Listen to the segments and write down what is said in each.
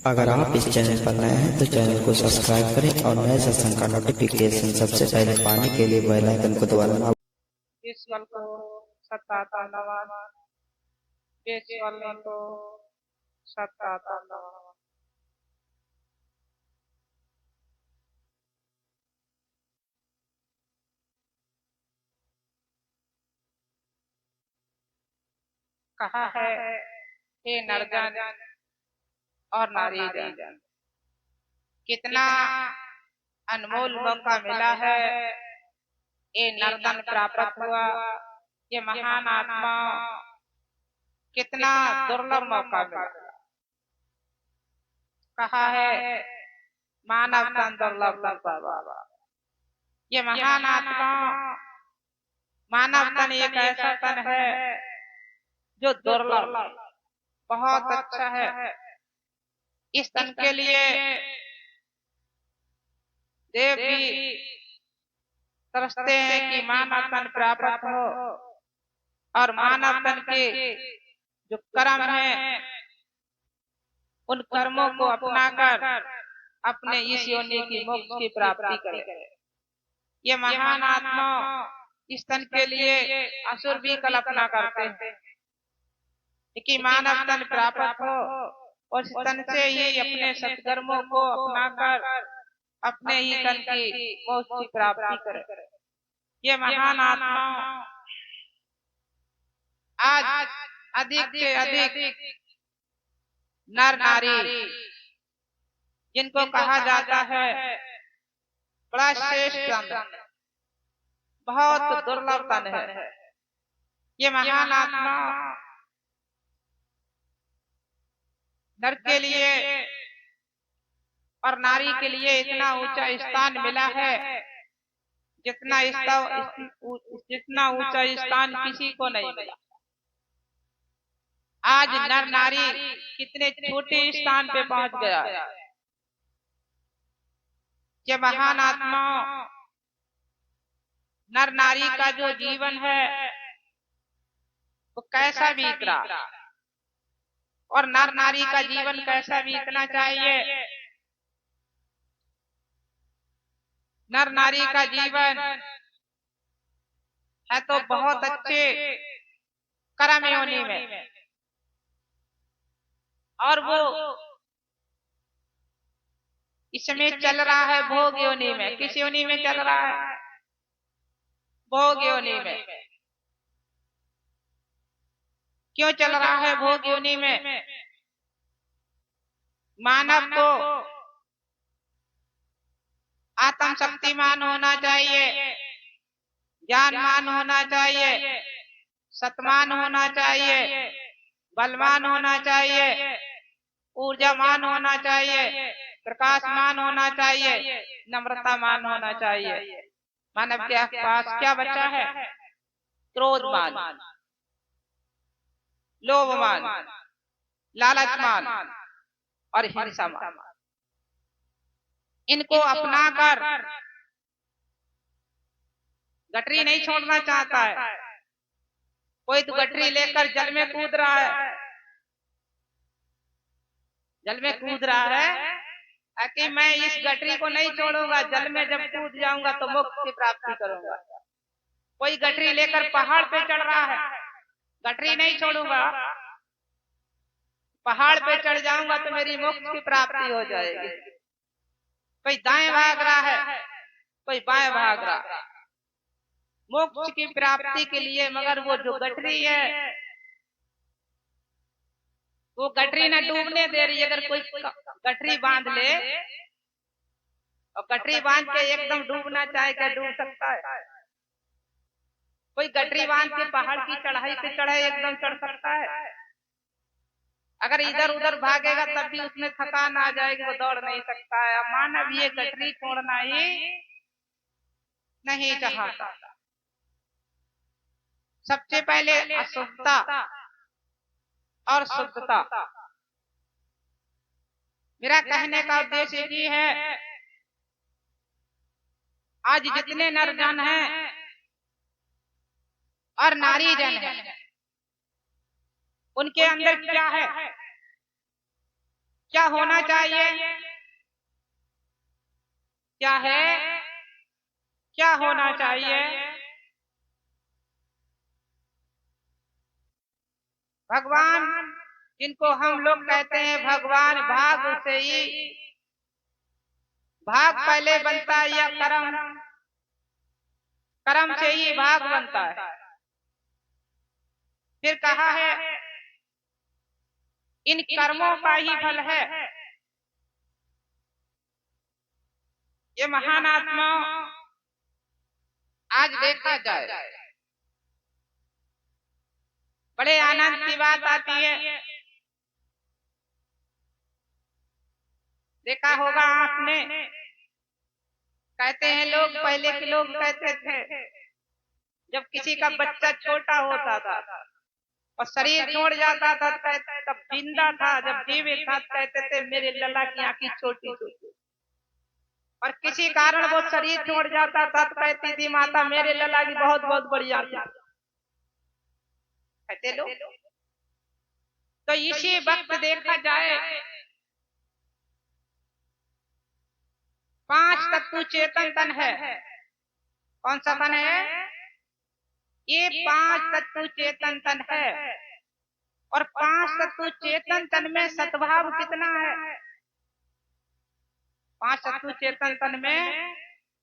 अगर आप इस चैनल पर नए हैं तो चैनल को सब्सक्राइब करें और नए सत्संग का नोटिफिकेशन सबसे पहले पाने के लिए बेल आइकन को दबाना ना भूलें। ईश्वर को सत्ता धन्यवाद, ईश्वर को सत्ता धन्यवाद। कहा है हे नरजन और नारी जन, कितना अनमोल मौका मिला है, ये नर्तन प्राप्त हुआ, ये महान आत्मा कितना दुर्लभ मौका मिला। कहा है मानव तन दुर्लभ बाबा, ये महान आत्मा मानव तन एक ऐसा तन है जो दुर्लभ बहुत अच्छा है। इस तन के लिए देव भी तरसते हैं कि मानव तन प्राप्त हो और मानव तन के जो कर्म है उन कर्मों को अपनाकर अपने इस योनि की मोक्ष की प्राप्ति करे। ये महान आत्मा इस तन के लिए असुर भी कल्पना करते हैं कि मानव तन प्राप्त हो और इस तन से ही अपने सत्कर्मों को अपनाकर अपने ही तन की मोक्ष की प्राप्ति करे। ये महान आत्मा आज अधिक से अधिक नर नारी जिनको कहा जाता है बड़ा श्रेष्ठ तन, बहुत दुर्लभ तन है। ये महान आत्मा नर के लिए और नारी के लिए इतना ऊंचा स्थान मिला है जितना ऊंचा स्थान किसी को नहीं मिला। आज नर नारी कितने छोटे स्थान पे पहुंच गया है। ये महान आत्मा नर नारी का जो जीवन है वो कैसा बीत रहा और नर नारी का जीवन कैसा बीतना चाहिए। नर नारी का जीवन है तो बहुत अच्छे कर्म योनि में, और वो इसमें चल रहा है भोग योनि में। किस योनि में चल रहा है? भोग योनि में। क्यों चल रहा है भोग योनि में? मानव को आत्म शक्तिमान होना चाहिए, ज्ञानमान होना चाहिए, सतमान होना चाहिए, बलवान होना चाहिए, ऊर्जामान होना चाहिए, प्रकाशमान होना चाहिए, नम्रतामान होना चाहिए। मानव के पास क्या बचा है? क्रोधमान, लोभमान, लालचमान और हिंसामान। इनको अपनाकर गठरी नहीं छोड़ना चाहता है। कोई तो गठरी लेकर जल में कूद रहा है, जल में कूद रहा है कि मैं इस गठरी को नहीं छोड़ूंगा, जल में जब कूद जाऊंगा तो मोक्ष की प्राप्ति करूंगा। कोई गठरी लेकर पहाड़ पे चढ़ रहा है, गठरी नहीं छोड़ूंगा, पहाड़ पे चढ़ जाऊंगा तो मेरी मोक्ष की प्राप्ति हो जाएगी। कोई दाएं भाग रहा है, कोई बाएं भाग रहा है मोक्ष की प्राप्ति के लिए, मगर वो जो गठरी है वो गठरी न डूबने दे रही। अगर कोई गठरी बांध ले और गठरी बांध के एकदम डूबना चाहे, क्या डूब सकता है? कोई गठरी बांध के पहाड़ की चढ़ाई पे चढ़े एकदम चढ़ सकता है? अगर इधर उधर भागेगा तब भी उसमें थकान आ जाएगी, वो दौड़ नहीं सकता है। मानव ये गठरी छोड़ना ही नहीं चाहता। सबसे पहले अशुद्धता और शुद्धता। मेरा कहने का उद्देश्य ये है, आज जितने नर जन हैं और नारी जन हैं, उनके अंदर क्या है? क्या होना चाहिए, क्या है, क्या होना चाहिए। भगवान जिनको हम लोग कहते हैं भगवान, भाग से ही भाग पहले बनता है या कर्म, कर्म से ही भाग बनता है। फिर कहा है इन कर्मों का ही फल है। ये महान आत्मा आज देखा जाए बड़े आनंद की बात आती है। देखा होगा आपने, कहते हैं लोग, पहले के लोग कहते थे जब किसी का बच्चा छोटा होता था और शरीर छोड़ जाता था तब जिंदा था, जब जीवित था कहते थे मेरे लला की आंखें छोटी छोटी, और किसी कारण वो शरीर छोड़ जाता था तो कहती थी माता मेरे लला की बहुत बहुत बड़ी आंखें, कहते लोग। तो इसी वक्त देखा जाए 5 तत्व चेतन तन है। कौन सा तन है? ये 5 तत्व चेतन तन है। और 5 तत्व चेतन तन में सद्भाव कितना है? 5 तत्व चेतन तन में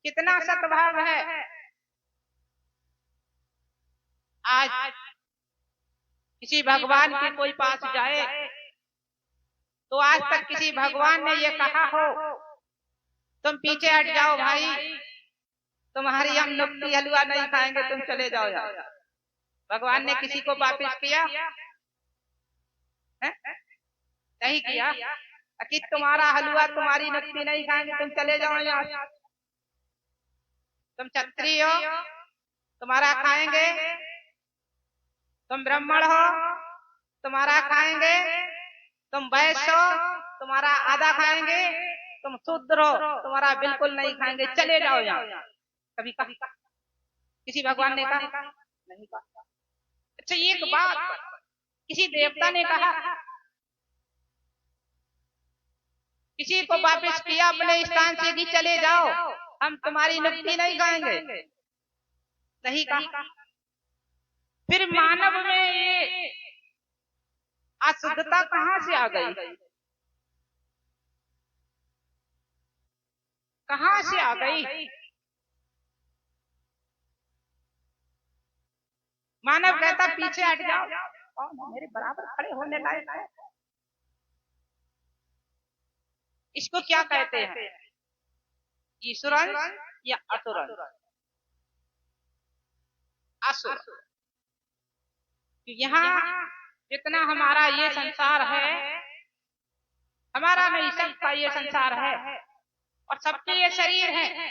कितना सद्भाव है? आज किसी भगवान के कोई पास जाए तो आज तक किसी भगवान ने ये कहा हो तुम पीछे हट जाओ भाई, तुम्हारी हम नुक्ती हलवा नहीं खाएंगे, तुम चले जाओ यार। भगवान ने किसी को वापिस किया? नहीं किया कि तुम्हारा हलवा तुम्हारी नुक्ती नहीं खाएंगे, तुम चले जाओ यहाँ। तुम क्षत्रिय हो, तुम्हारा खाएंगे। तुम ब्राह्मण हो, तुम्हारा खाएंगे। तुम वैश्य हो, तुम्हारा आधा खाएंगे। तुम शूद्र हो, तुम्हारा बिल्कुल नहीं खाएंगे, चले जाओ यहाँ। कभी कभी किसी भगवान ने कहा? नहीं कहा। अच्छा, एक बात किसी देवता ने कहा? किसी को वापिस किया अपने स्थान से कि चले जाओ, हम तुम्हारी नुक्ती नहीं खाएंगे? नहीं कहा। फिर मानव में ये अशुद्धता कहां से आ गई? कहां से आ गई? मानव कहता पीछे हट जाओ, मेरे बराबर खड़े होने लायक है। इसको क्या कहते हैं? ईश्वर या असुर? असुर। यहाँ जितना हमारा ये संसार है, हमारा नहीं, सबका ये संसार है और सबके ये शरीर है।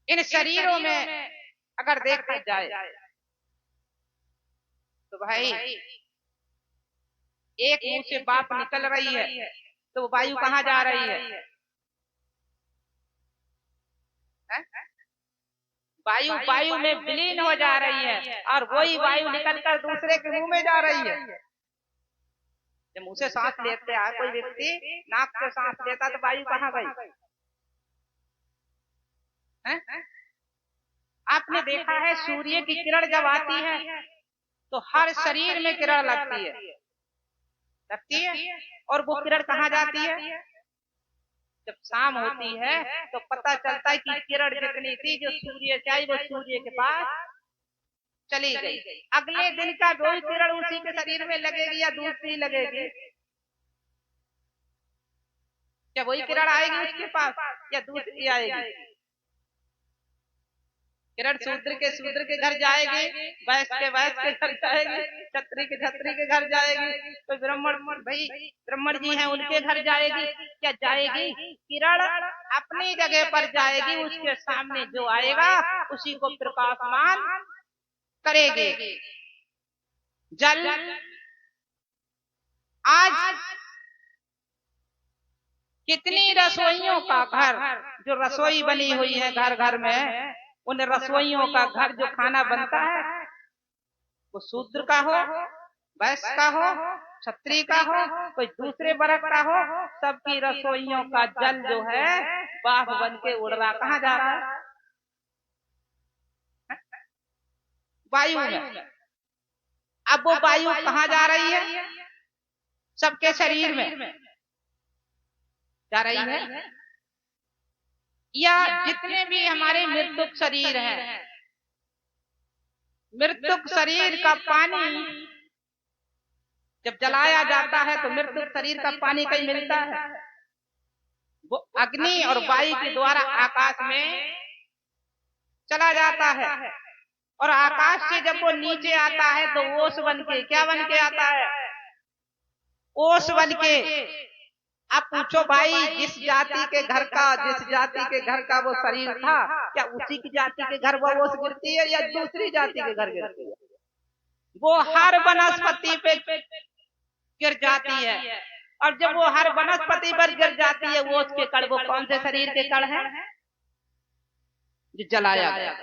इन शरीरों में अगर देखा जाए तो भाई एक मुंह से बाप निकल रही है तो वायु कहाँ जा रही है? वायु वायु में विलीन हो जा रही है और वही वायु निकलकर दूसरे के मुंह में जा रही है। जब मुंह से सांस लेते है कोई व्यक्ति, नाक से सांस लेता तो वायु कहाँ गई? आपने देखा है सूर्य की किरण जब आती है तो हर शरीर में किरण लगती है और वो किरण कहाँ जाती है? जब शाम होती है तो पता चलता है कि किरण जितनी थी जो सूर्य से आई वो सूर्य के पास चली गई। अगले दिन का वही किरण उसी के शरीर में लगेगी या दूसरी लगेगी? क्या वही किरण आएगी उसके पास या दूसरी आएगी? किरण शूद्र के घर जाएगी, वैश्य के घर जाएगी, क्षत्रिय के घर जाएगी, तो ब्राह्मण भाई ब्राह्मण जी हैं उनके घर जाएगी। क्या जाएगी? किरण अपनी जगह पर जाएगी, उसके सामने जो आएगा उसी को प्रकाशमान करेगी। जल आज कितनी रसोइयों का घर, जो रसोई बनी हुई है घर घर में, उन रसोइयों का घर जो खाना बनता है वो शूद्र का हो, वैश्य का हो, क्षत्रिय का हो, कोई दूसरे वर्ग का हो, सबकी रसोइयों का जल जो है बाफ बन के उड़ रहा, कहाँ जा रहा है? वायु में। अब वो वायु कहाँ जा रही है? सबके शरीर में जा रही है। या जितने भी हमारे मृतक शरीर हैं, मृतक शरीर का पानी जब जलाया जाता है तो मृतक शरीर का पानी कहीं मिलता है? वो अग्नि और वायु के द्वारा आकाश में चला जाता है, और आकाश से जब वो नीचे आता है तो ओस बन के, क्या बन के आता है? ओस बन के। आप पूछो भाई, जिस जाति के घर का वो शरीर था, क्या उसी की जाति के घर वो ओस गिरती है या दूसरी जाति के घर गिरती है? वो हर वनस्पति पे गिर जाती है, और जब वो हर वनस्पति पर गिर जाती है वो उसके कण, वो कौन से शरीर के कण हैं? जो जलाया गया,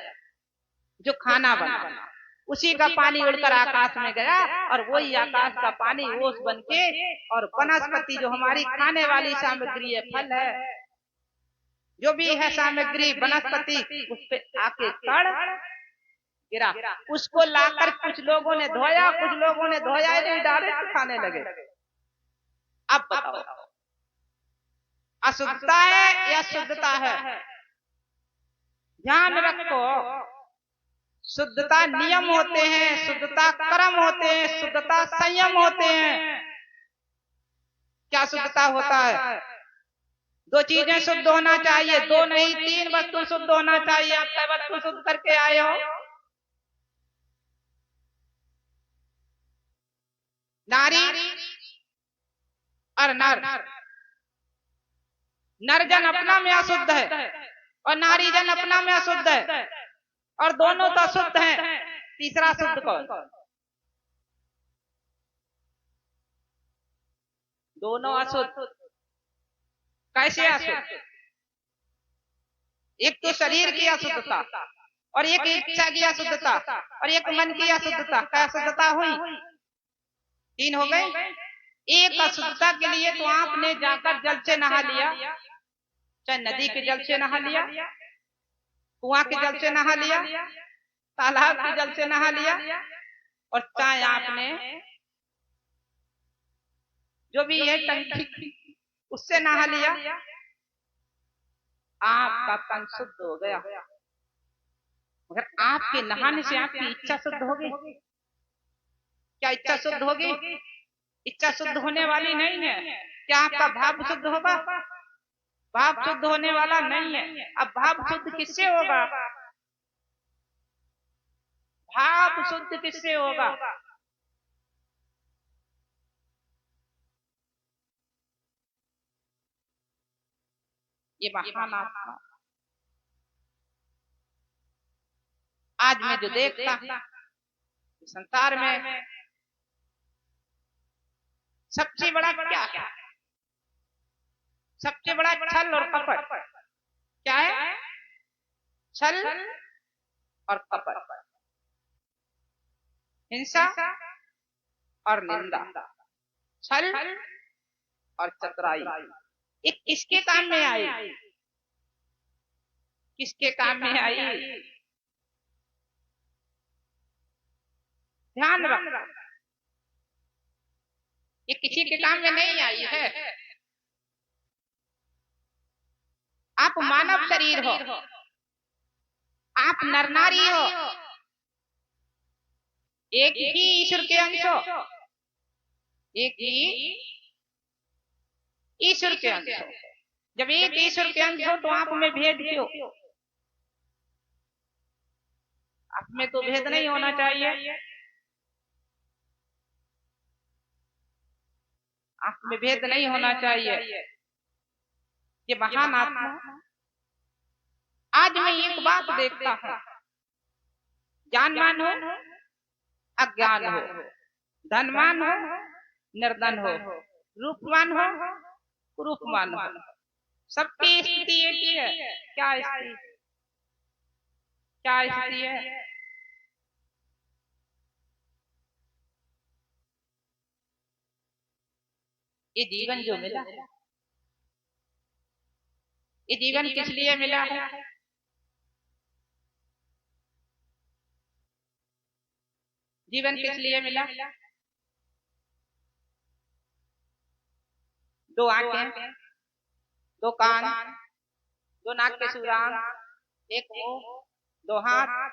जो खाना बना, उसी का पानी उड़कर आकाश में गया, और वही आकाश का पानी ओस बन के, और वनस्पति जो हमारी खाने वाली सामग्री है, फल है, जो भी है सामग्री वनस्पति, उस पे आके कण गिरा। उसको लाकर कुछ लोगों ने धोया, कुछ लोगों ने धोया ही नहीं, डायरेक्ट खाने लगे। अब बताओ, अशुद्धता है या शुद्धता है? ध्यान रखो, शुद्धता नियम होते हैं, शुद्धता कर्म होते हैं, शुद्धता संयम होते हैं। क्या शुद्धता होता है? दो चीजें शुद्ध होना चाहिए, दो नहीं 3 वस्तु शुद्ध होना चाहिए। आप क्या वस्तु शुद्ध करके आए हो? नारी और नर। नरजन अपना में अशुद्ध है और नारी जन अपना में अशुद्ध है, और दोनों तो अशुद्ध हैं, तीसरा शुद्ध कौन? दोनों अशुद्ध। कैसे अशुद्ध? एक तो शरीर की अशुद्धता, और एक इच्छा की अशुद्धता, और एक मन की अशुद्धता। क्या अशुद्धता हुई? 3 हो गई। एक अशुद्धता के लिए तो आपने जाकर जल से नहा लिया, चाहे नदी के जल से नहा लिया, कुआं के जल से नहा लिया, तालाब के जल से नहा लिया, और चाहे आपने जो भी है टंकी उससे नहा लिया, आपका तन शुद्ध हो गया। मगर आपके नहाने से आपकी इच्छा शुद्ध होगी? क्या इच्छा शुद्ध होगी? इच्छा शुद्ध होने वाली नहीं है। क्या आपका भाव शुद्ध होगा? भाव शुद्ध होने वाला नहीं है। अब भाव शुद्ध किससे होगा? भाव शुद्ध किससे होगा? ये महान आत्मा। आज मैं जो देखता संसार में सबसे बड़ा क्या है? सबसे बड़ा छल और कपट। क्या है? छल और कपट, हिंसा और निंदा, छल और चतुराई। ये किसके काम में आई? किसके काम में आई? ध्यान रख, ये किसी के काम में नहीं आई है। आप मानव शरीर हो, आप नर नारी हो, एक ही ईश्वर के अंश हो, एक ही ईश्वर के अंश हो। जब एक ईश्वर के अंश हो तो आप में भेद क्यों? आप में तो भेद नहीं होना चाहिए। आप में भेद नहीं होना चाहिए। ये महान आत्मा। आज मैं एक बात देखता हूं, ज्ञानवान हो अज्ञान हो, धनवान हो निर्धन हो, रूपवान हो कुरूपवान हो, सबकी स्थिति एक ही है। क्या स्थिति? क्या स्थिति है? ये जीवन जो मिला है, ये जीवन किस लिए मिला है? जीवन किस लिए मिला? दो आंखें, दो कान, दो नाक के सुरांग, एक मुंह, दो हाथ,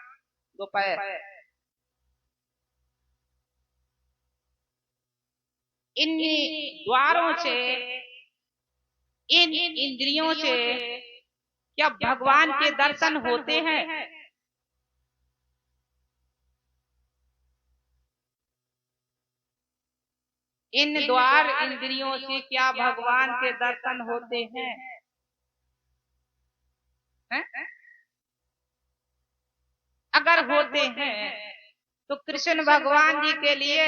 दो पैर। इन द्वारों से, इन इंद्रियों से क्या भगवान के दर्शन होते हैं? इन द्वार इंद्रियों से क्या भगवान के दर्शन होते हैं? है? अगर होते हैं तो कृष्ण भगवान जी के लिए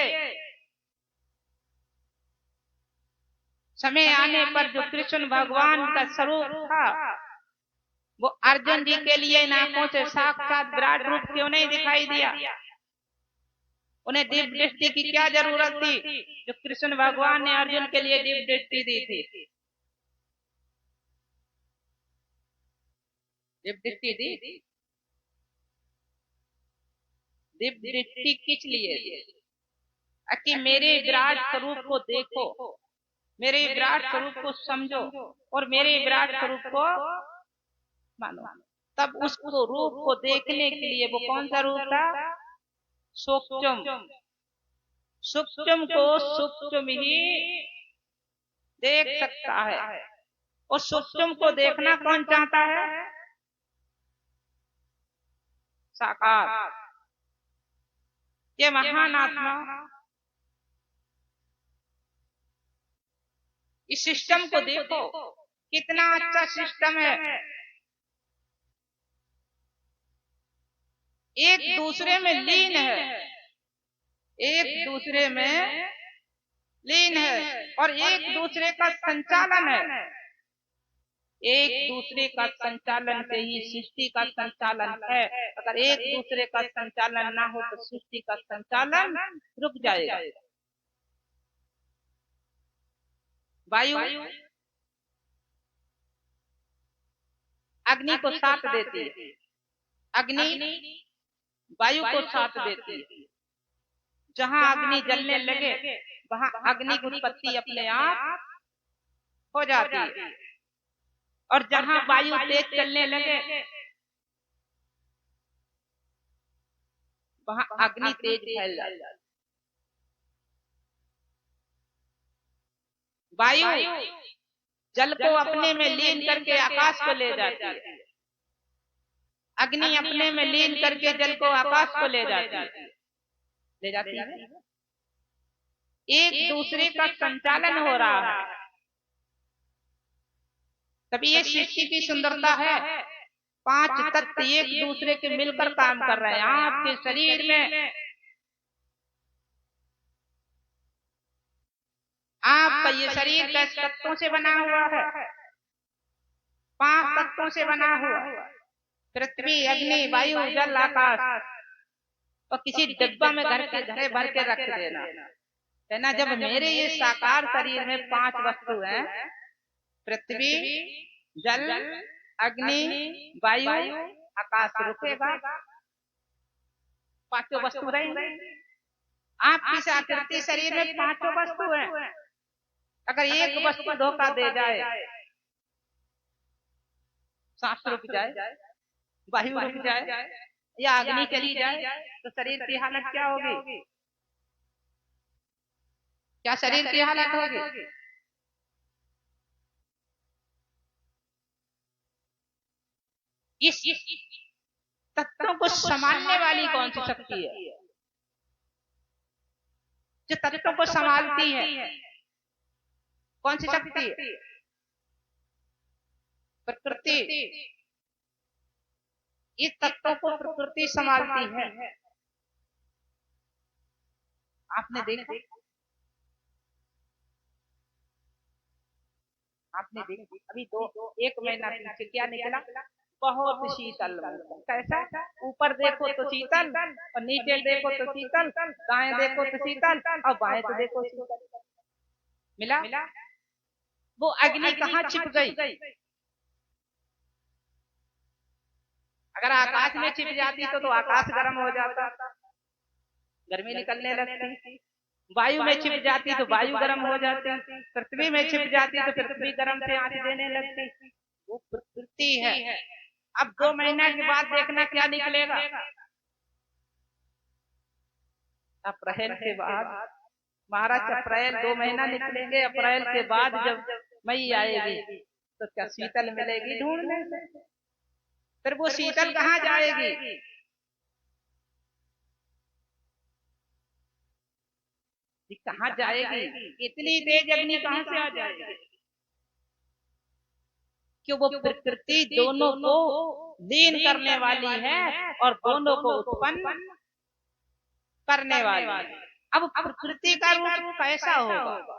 समय आने पर जो कृष्ण भगवान का स्वरूप था वो अर्जुन जी के लिए इन आंखों से साक्षात विराट रूप क्यों नहीं दिखाई दिया? उन्हें दिव्य दृष्टि की क्या जरूरत थी जो कृष्ण भगवान ने अर्जुन के लिए दिव्य दृष्टि दी थी? दिव्य दृष्टि दी, दिव्य दृष्टि किस लिए दी? कि मेरे विराट स्वरूप को देखो, मेरे विराट स्वरूप को समझो और मेरे विराट स्वरूप को मानो। तब उसको रूप को देखने के लिए, वो कौन सा रूप था? सूक्ष्म। सूक्ष्म को सूक्ष्म ही देख सकता है और सूक्ष्म को देखना कौन चाहता है? साकार। ये महान आत्मा इस सिस्टम को देखो, कितना अच्छा सिस्टम है। एक दूसरे में लीन है, एक दूसरे में लीन है और एक दूसरे का संचालन है। एक दूसरे का संचालन से ही सृष्टि का संचालन है। अगर एक दूसरे का संचालन ना हो तो सृष्टि का संचालन रुक जाएगा। वायु अग्नि को साथ देती है, अग्नि वायु को साथ देती है। जहां अग्नि जलने लगे वहां अग्नि की उत्पत्ति अपने आप हो जाती है और जहां वायु तेज चलने लगे वहां अग्नि तेज फैल जाती है। वायु जल को अपने में लीन करके आकाश को ले जाती है, अग्नि अपने में लीन करके जल को आकाश को ले जाती है। एक दूसरे का संचालन हो रहा है, तभी ये सृष्टि की सुंदरता है। पांच तत्व एक दूसरे के मिलकर काम कर रहे हैं। आपके शरीर में आपका ये शरीर कैसे तत्वों से बना हुआ है? पांच तत्वों से बना हुआ है, पृथ्वी, अग्नि, वायु, जल, आकाश। और किसी डिब्बा में घर के घरे भर के रख देना है ना। जब मेरे ये साकार शरीर में पांच वस्तु हैं, पृथ्वी, जल, अग्नि, वायु, आकाश, रुकेगा? पांचों वस्तु रहेंगी। आपकी आकृति शरीर में पांचों वस्तु हैं। अगर एक वस्तु धोखा दे जाए, सांस रुक जाए, वायु रुक जाए या अग्नि चली जाए तो शरीर की हालत क्या होगी? क्या शरीर की हालत होगी? इस तत्वों को संभालने वाली कौन सी शक्ति है जो तत्वों को संभालती है? कौन सी शक्ति है? प्रकृति। इस तत्वों को प्रकृति संभालती है। आपने देखा, आपने देखा अभी एक महीना पीछे क्या निकला? बहुत शीतल। कैसा? ऊपर देखो तो शीतल और नीचे देखो तो शीतल, दाएं देखो तो शीतल और बाएं तो देखो शीतल। मिला? वो अग्नि कहाँ छिप गई? अगर आकाश में छिप जाती तो आकाश गर्म हो जाता, गर्मी निकलने लगती। वायु में छिप जाती तो वायु गर्म हो जाती। पृथ्वी में छिप जाती तो पृथ्वी गर्म से आंच देने लगती। वो प्रकृति है। अब 2 महीना के बाद देखना क्या निकलेगा। अप्रैल के बाद, महाराज अप्रैल 2 महीना निकलेंगे। अप्रैल के बाद जब मई आएगी तो क्या शीतल मिलेगी ढूंढने से? फिर वो शीतल कहाँ जाएगी? कहाँ जाएगी? इतनी तेज अग्नि कहाँ से आ जाएगी? कि वो प्रकृति दोनों को लीन करने वाली है और दोनों को उत्पन्न करने वाली है। अब प्रकृति का रूप कैसा होगा?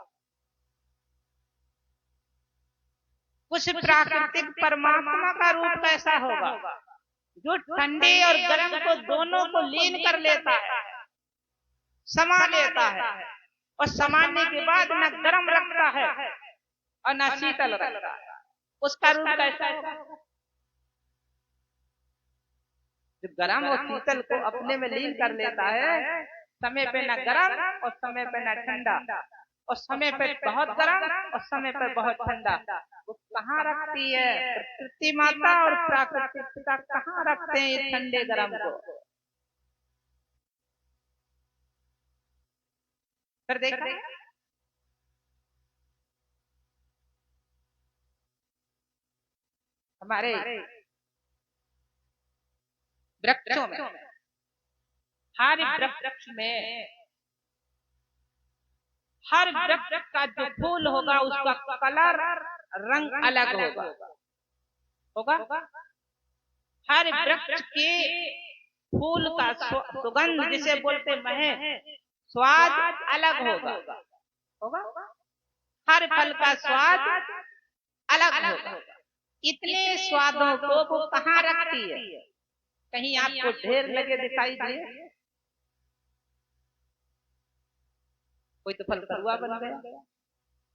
उस प्राकृतिक परमात्मा का रूप कैसा होगा जो ठंडे और गर्म को दोनों को लीन कर लेता है, समा लेता है, और समाने के बाद न गर्म रखता है और न शीतल रखता है। उसका रूप कैसा होगा? जो गर्म और शीतल को अपने में लीन कर लेता है, समय पे न गर्म और समय पे न ठंडा, और समय पे बहुत गर्म और समय पे बहुत ठंडा। वो कहाँ रखती है? प्रकृति माता और प्राकृतिक पिता कहाँ रखते हैं इस ठंडे गर्म को? फिर देखा हमारे वृक्षों में, हर वृक्ष में, हर वृक्ष का जो फूल होगा उसका कलर, रंग अलग होगा। हर वृक्ष के फूल का सुगंध, जिसे बोलते महक, स्वाद अलग होगा। हर फल का स्वाद अलग होगा। इतने स्वादों को वो कहाँ रखती है? कहीं आपको ढेर लगे दिखाई दिए? कोई तो फल कड़वा बन गया,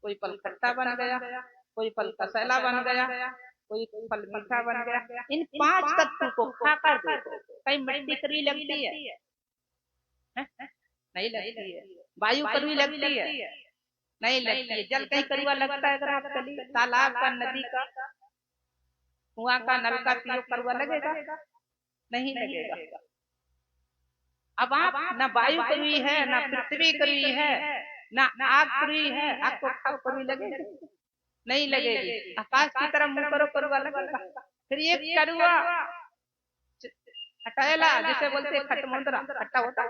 कोई फल खट्टा बन गया, कोई फल कसैला बन गया, कोई फल मीठा बन गया। इन 5 तत्वों को खाकर देखो, कहीं मिट्टी कड़वी लगती है? नहीं लगती है। वायु कड़वी लगती है? नहीं लगती है। जल कहीं कड़वा लगता है? अगर आप चलिए तालाब का, नदी का, कुआं का, नल का पियो, कड़वा लगेगा? नहीं लगेगा। अब आप न वायु कड़वी है, न पृथ्वी कड़वी है, न आग कड़वी है, आपको खाओ कड़वी लगेगी? नहीं लगेगी। आकाश की तरफ मुंह करो, कड़वा लगेगा? फिर ये कड़वा खटैला, जिसे बोलते खटमुंदरा, खट्टा होता है,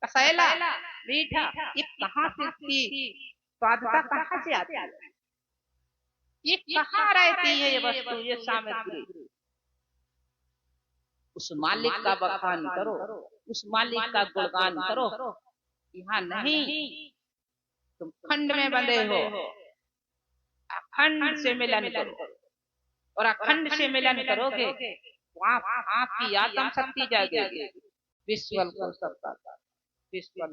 कसैला, मीठा, ये कहाँ से थी? स्वादता कहाँ से आती है? ये कहाँ रहती है ये वस्तु, ये सामग्री? उस मालिक का बखान करो, उस मालिक का गुणगान करो। यहाँ नहीं, तुम खंड में बंधे हो, अखंड से मिलन करो, और अखंड से मिलन करोगे वहाँ आपकी आत्म शक्ति जागेगी। विश्व को सबका विश्व